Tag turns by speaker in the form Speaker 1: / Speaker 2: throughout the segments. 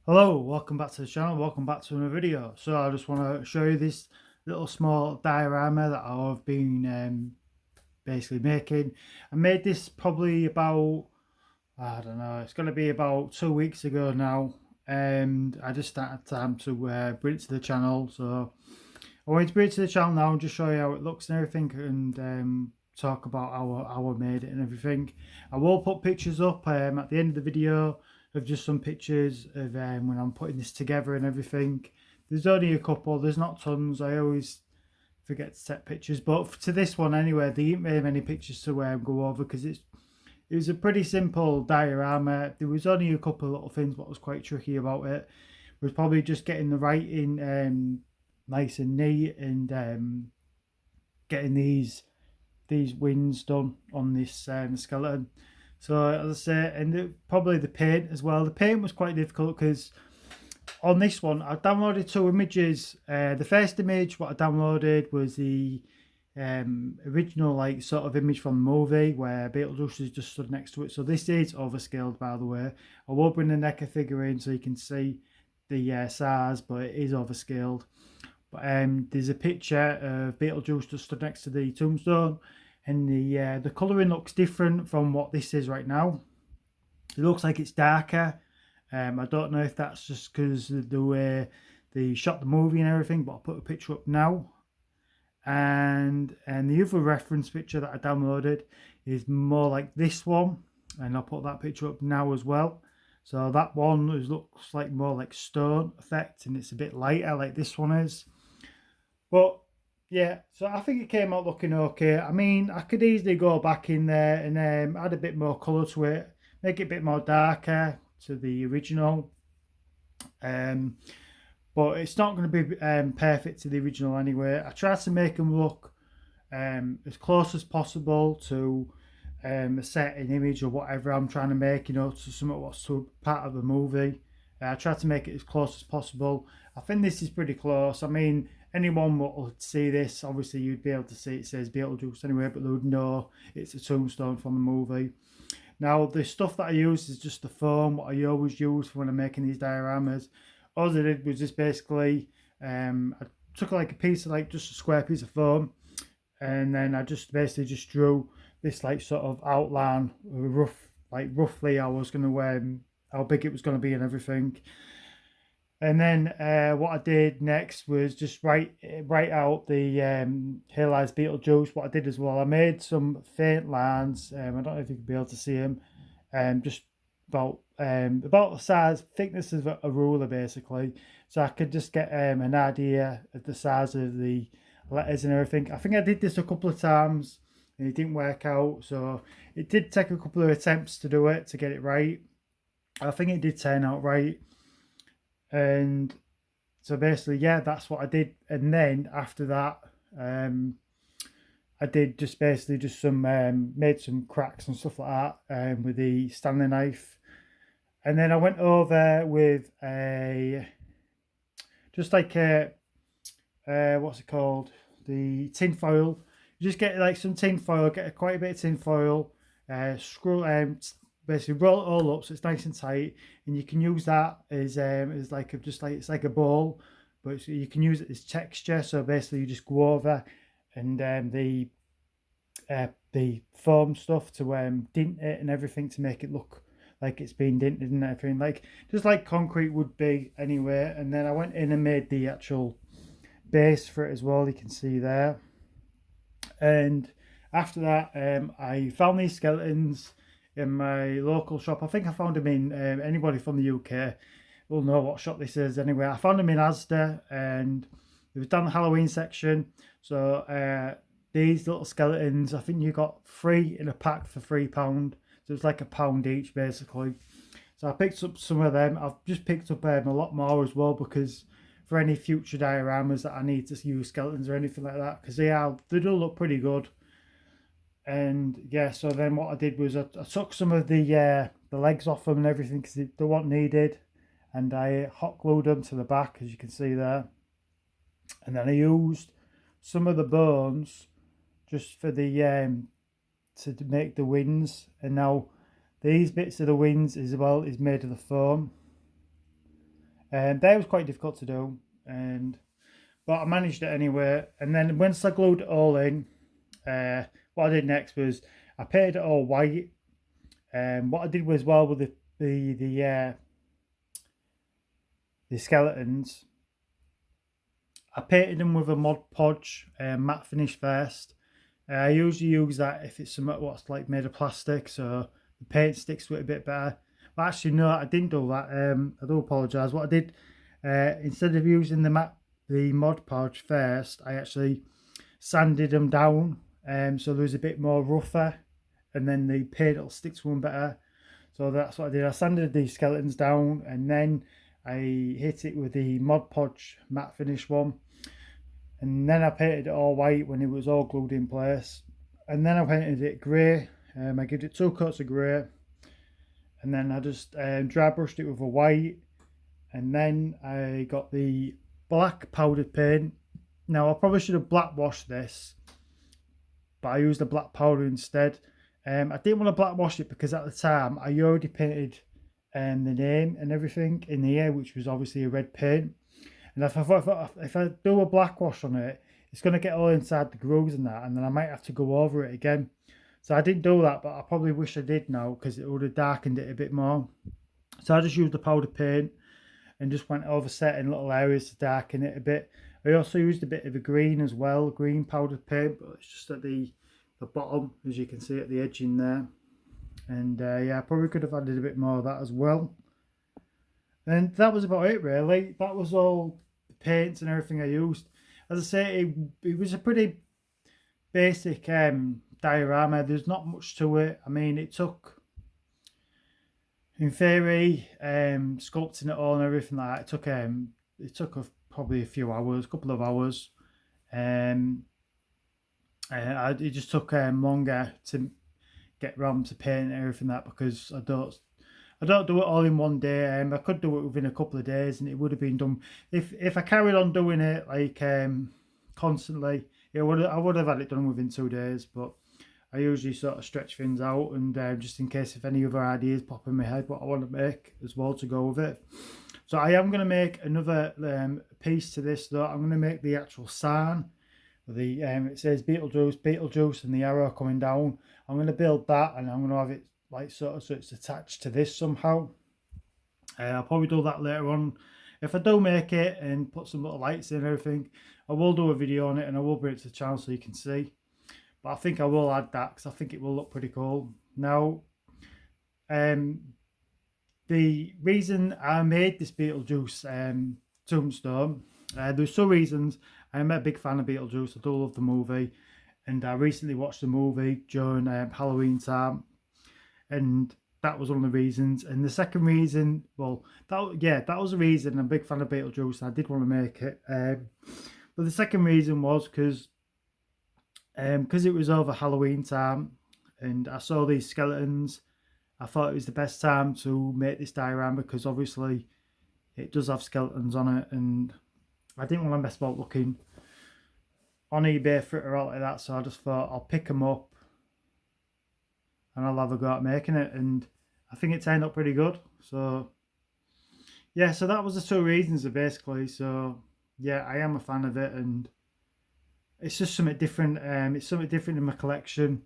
Speaker 1: Hello, welcome back to the channel, welcome back to another video. So I just want to show you this little small diorama that I've been basically making. I made this probably about, I don't know, it's going to be about 2 weeks ago now, and I just started time to bring it to the channel. So I wanted to bring it to the channel now and just show you how it looks and everything, and talk about how I made it and everything. I will put pictures up at the end of the video of just some pictures of when I'm putting this together and everything. There's only a couple, there's not tons. I always forget to set pictures, but to this one anyway, there ain't very many pictures to go over because it was a pretty simple diorama. There was only a couple of little things what was quite tricky about it was probably just getting the writing nice and neat, and getting these wings done on this skeleton. So as I say, and probably the paint as well. The paint was quite difficult because on this one I downloaded two images. The first image what I downloaded was the original like sort of image from the movie where Beetlejuice is just stood next to it. So this is overscaled, by the way. I will bring the NECA figure in so you can see the size, but it is overscaled. But there's a picture of Beetlejuice just stood next to the tombstone, and the colouring looks different from what this is right now. It looks like it's darker. I don't know if that's just because of the way they shot the movie and everything, but I'll put a picture up now. And the other reference picture that I downloaded is more like this one, and I'll put that picture up now as well. So that one looks like more like stone effect, and it's a bit lighter like this one is. But yeah, so I think it came out looking okay. I mean, I could easily go back in there and add a bit more colour to it, make it a bit more darker to the original. Um, but it's not going to be perfect to the original anyway. I tried to make them look as close as possible to a certain image or whatever I'm trying to make, to something what's to part of the movie. I tried to make it as close as possible. I think this is pretty close. I mean, anyone would see this, obviously you'd be able to see it says Beetlejuice anyway, but they would know it's a tombstone from the movie. Now, the stuff that I use is just the foam, what I always use for when I'm making these dioramas. All I did was just basically, I took like a piece of like just a square piece of foam, and then I just basically just drew this like sort of outline, roughly I was going to how big it was going to be and everything. And then what I did next was just write out the Here Lies Beetlejuice. What I did as well, I made some faint lines. I don't know if you can be able to see them. Just about the size, thickness of a ruler, basically. So I could just get an idea of the size of the letters and everything. I think I did this a couple of times and it didn't work out. So it did take a couple of attempts to do it, to get it right. I think it did turn out right. And so basically, yeah, that's what I did. And then after that, I did just basically just some made some cracks and stuff like that with the Stanley knife. And then I went over with a just like a what's it called, the tin foil. You just get like some tin foil, get quite a bit of tin foil, screw basically roll it all up so it's nice and tight, and you can use that as like it's like a ball, but you can use it as texture. So basically, you just go over and the foam stuff to dint it and everything to make it look like it's been dinted and everything, like just like concrete would be anyway. And then I went in and made the actual base for it as well. You can see there. And after that, I found these skeletons in my local shop. I think I found them in anybody from the UK will know what shop this is anyway. I found them in Asda, and it was down the Halloween section. So these little skeletons, I think you got 3 in a pack for £3. So it's like £1 each basically. So I picked up some of them. I've just picked up a lot more as well, because for any future dioramas that I need to use skeletons or anything like that, because they do look pretty good. And yeah, so then what I did was I took some of the legs off them and everything because they weren't needed, and I hot glued them to the back, as you can see there. And then I used some of the bones just for the to make the wings. And now these bits of the wings as well is made of the foam. and that was quite difficult to do, but I managed it anyway. And then once I glued it all in, what I did next was I painted it all white. What I did was, well, with the skeletons, I painted them with a Mod Podge matte finish first. I usually use that if it's something what's like made of plastic, so the paint sticks to it a bit better. But actually, no, I didn't do that. I do apologise. What I did, instead of using the Mod Podge first, I actually sanded them down, so there was a bit more rougher, and then the paint will stick to them better. So that's what I did. I sanded the skeletons down, and then I hit it with the Mod Podge matte finish one, and then I painted it all white when it was all glued in place, and then I painted it grey. I gave it 2 coats of grey, and then I just dry brushed it with a white, and then I got the black powdered paint. Now I probably should have black washed this, but I used the black powder instead. I didn't want to black wash it because at the time I already painted the name and everything in the air, which was obviously a red paint. And if I do a black wash on it, it's going to get all inside the grooves and that, and then I might have to go over it again. So I didn't do that, but I probably wish I did now, because it would have darkened it a bit more. So I just used the powder paint and just went over certain little areas to darken it a bit. I also used a bit of a green as well, green powdered paint, but it's just at the bottom, as you can see at the edge in there. And yeah, I probably could have added a bit more of that as well. And that was about it really. That was all the paints and everything I used. As I say, it was a pretty basic diorama. There's not much to it. I mean, it took, in theory, sculpting it all and everything like that, it took probably a few hours, a couple of hours. It just took longer to get round to paint and everything like that, because I don't do it all in one day. I could do it within a couple of days, and it would have been done. If I carried on doing it like constantly, I would have had it done within 2 days. But I usually sort of stretch things out, and just in case if any other ideas pop in my head, what I want to make as well to go with it. So I am going to make another piece to this though. I'm going to make the actual sign. It says Beetlejuice, and the arrow coming down. I'm going to build that, and I'm going to have it like sort of so it's attached to this somehow. I'll probably do that later on. If I do make it and put some little lights in and everything, I will do a video on it, and I will bring it to the channel so you can see. But I think I will add that because I think it will look pretty cool. Now, the reason I made this Beetlejuice tombstone, there's 2 reasons. I'm a big fan of Beetlejuice. I do love the movie, and I recently watched the movie during Halloween time, and that was one of the reasons. And the second reason, well, that was the reason. I'm a big fan of Beetlejuice. I did want to make it, but the second reason was because it was over Halloween time, and I saw these skeletons. I thought it was the best time to make this diorama, because obviously it does have skeletons on it, and I didn't want to mess about looking on eBay for it or out like that. So I just thought I'll pick them up and I'll have a go at making it, and I think it turned out pretty good. So yeah, so that was the 2 reasons basically. So yeah, I am a fan of it, and it's just something different. It's something different in my collection.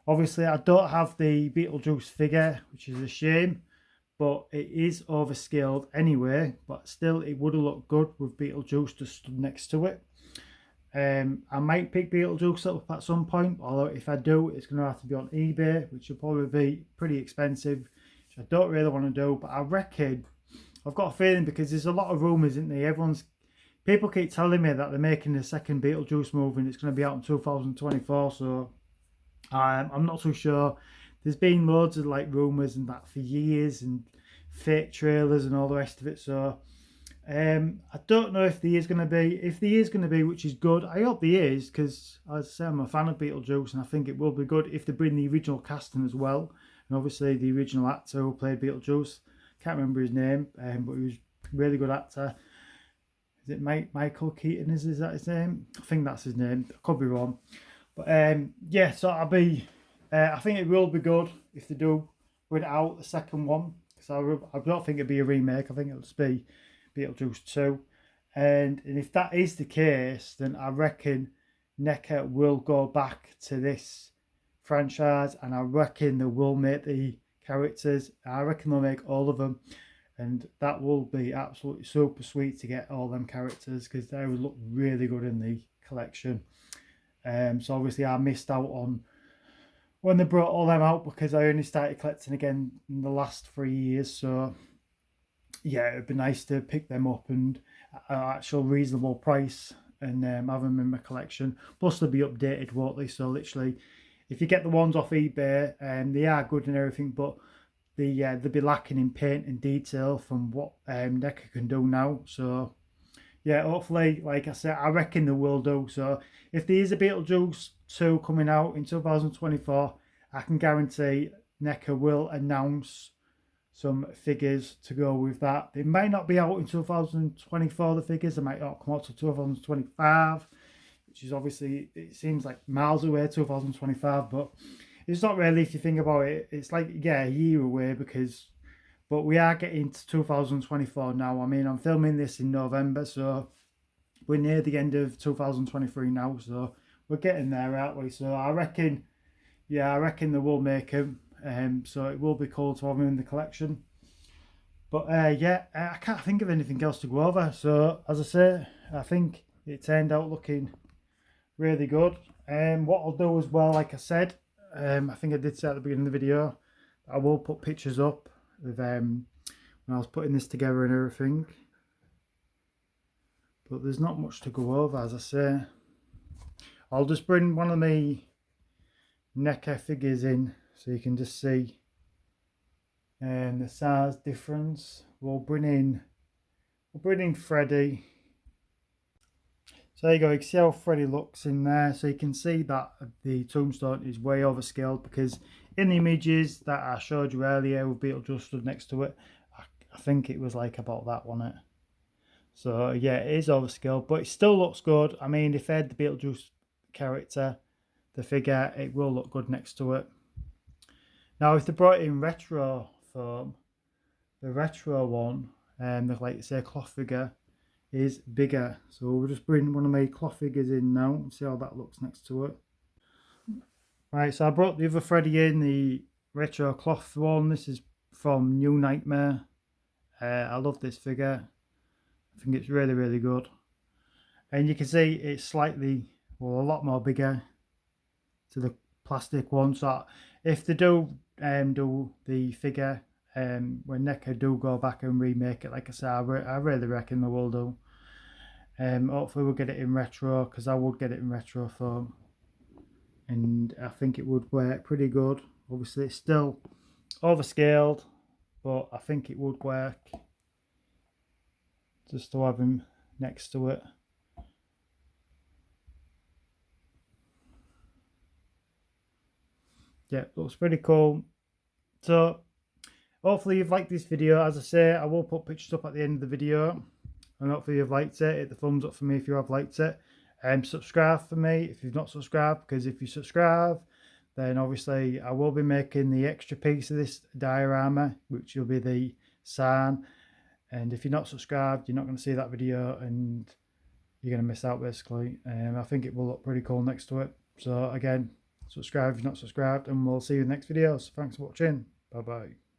Speaker 1: Obviously I don't have the Beetlejuice figure, which is a shame, but it is overscaled anyway. But still, it would have looked good with Beetlejuice just stood next to it. I might pick Beetlejuice up at some point, although if I do, it's going to have to be on eBay, which will probably be pretty expensive, which I don't really want to do. But I reckon, I've got a feeling, because there's a lot of rumours, isn't there? People keep telling me that they're making a second Beetlejuice movie, and it's going to be out in 2024, so I'm not too sure. There's been loads of like rumours and that for years, and fake trailers and all the rest of it, so I don't know if there is going to be. If there is going to be, which is good, I hope there is, because as I say, I'm a fan of Beetlejuice, and I think it will be good if they bring the original casting as well, and obviously the original actor who played Beetlejuice, can't remember his name, but he was a really good actor. Is it Michael Keaton? Is that his name? I think that's his name. I could be wrong. But yeah, so I think it will be good if they do bring out the second one, because I don't think it'd be a remake. I think it'll just be Beetlejuice 2. And if that is the case, then I reckon NECA will go back to this franchise, and I reckon they will make the characters. I reckon they'll make all of them, and that will be absolutely super sweet to get all them characters, because they would look really good in the collection. So obviously I missed out on when they brought all them out, because I only started collecting again in the last 3 years. So yeah, it'd be nice to pick them up and at an actual reasonable price, and have them in my collection. Plus they'll be updated, won't they? So literally, if you get the ones off eBay, they are good and everything, but they'll be lacking in paint and detail from what NECA can do now. So yeah, hopefully, like I said, I reckon they will do. So if there is a Beetlejuice 2 coming out in 2024, I can guarantee NECA will announce some figures to go with that. They might not be out in 2024, the figures. They might not come out to 2025, which is obviously, it seems like miles away, 2025, but it's not really, if you think about it. It's like, yeah, a year away, but we are getting to 2024 now. I mean, I'm filming this in November, so we're near the end of 2023 now, so we're getting there, aren't we? So I reckon they will make them. So it will be cool to have them in the collection. But yeah, I can't think of anything else to go over. So as I say, I think it turned out looking really good. What I'll do as well, like I said, I think I did say at the beginning of the video, I will put pictures up of when I was putting this together and everything. But there's not much to go over, as I say. I'll just bring one of my NECA figures in so you can just see the size difference. We'll bring in Freddy. So there you go, you can see how Freddy looks in there. So you can see that the tombstone is way overscaled, because in the images that I showed you earlier with Beetlejuice stood next to it, I think it was like about that, wasn't it? So yeah, it is overscaled, but it still looks good. I mean, if they had the Beetlejuice character, the figure, it will look good next to it. Now, if they brought in retro foam, the retro one, like you say, cloth figure, is bigger. So we'll just bring one of my cloth figures in now and see how that looks next to it. Right, so I brought the other Freddy in, the retro cloth one. This is from New Nightmare. I love this figure. I think it's really, really good. And you can see it's slightly, well, a lot more bigger to the plastic one. So if they do the figure, when NECA do go back and remake it, like I said, I really reckon they will do. Hopefully we'll get it in retro, because I would get it in retro foam, and I think it would work pretty good. Obviously it's still overscaled, but I think it would work just to have him next to it. Yeah, looks pretty cool. So hopefully you've liked this video. As I say, I will put pictures up at the end of the video, and hopefully you've liked it. Hit the thumbs up for me if you have liked it. Subscribe for me if you've not subscribed, because if you subscribe, then obviously I will be making the extra piece of this diorama, which will be the sign. And if you're not subscribed, you're not going to see that video, and you're going to miss out, basically. I think it will look pretty cool next to it. So again, subscribe if you're not subscribed, and we'll see you in the next video. So thanks for watching. Bye bye.